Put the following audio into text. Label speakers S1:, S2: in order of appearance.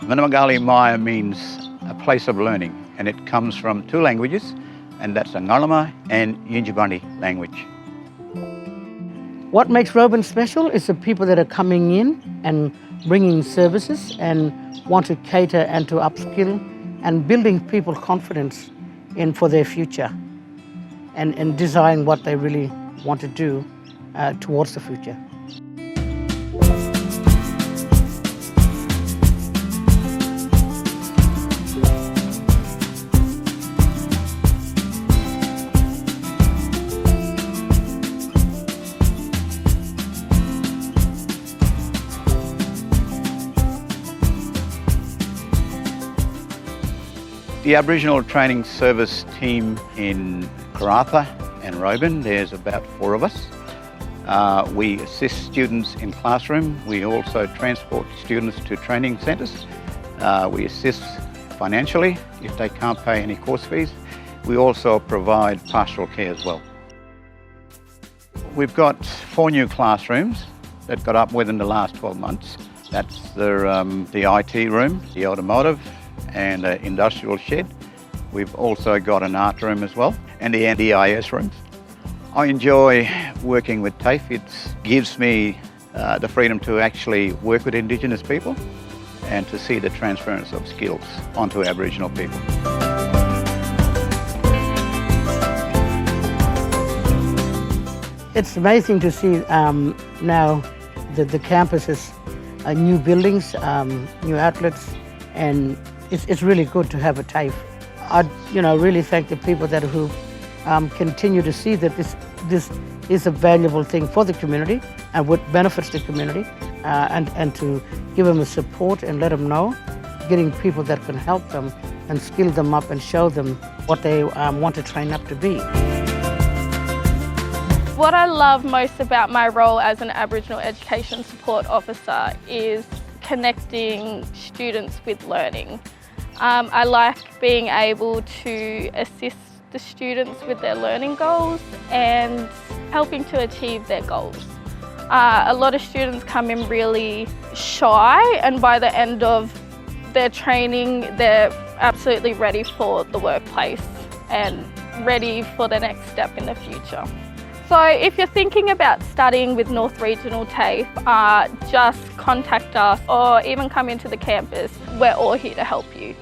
S1: Minurmarghali Mia means a place of learning, and it comes from two languages, and that's the 𝙤𝙤𝙣𝙪𝙧𝙢𝙗 and 𝙤𝙤𝙣𝙪𝙬
S2: What makes Roebourne special is the people that are coming in and bringing services and want to cater and to upskill and building people confidence in for their future and design what they really want to do towards the future.
S1: The Aboriginal Training Service team in Karratha and Roebourne, there's about 4 of us. We assist students in classroom. We also transport students to training centres. We assist financially if they can't pay any course fees. We also provide pastoral care as well. We've got 4 new classrooms that got up within the last 12 months. That's the IT room, the automotive, and an industrial shed. We've also got an art room as well, and the NDIS rooms. I enjoy working with TAFE. It gives me the freedom to actually work with Indigenous people and to see the transference of skills onto Aboriginal people.
S2: It's amazing to see now the campuses, new buildings, new outlets, and it's really good to have a TAFE. I really thank the people who continue to see that this is a valuable thing for the community and what benefits the community, and to give them the support and let them know, getting people that can help them and skill them up and show them what they want to train up to be.
S3: What I love most about my role as an Aboriginal Education Support Officer is connecting students with learning. I like being able to assist the students with their learning goals and helping to achieve their goals. A lot of students come in really shy, and by the end of their training they're absolutely ready for the workplace and ready for the next step in the future. So if you're thinking about studying with North Regional TAFE, just contact us or even come into the campus. We're all here to help you.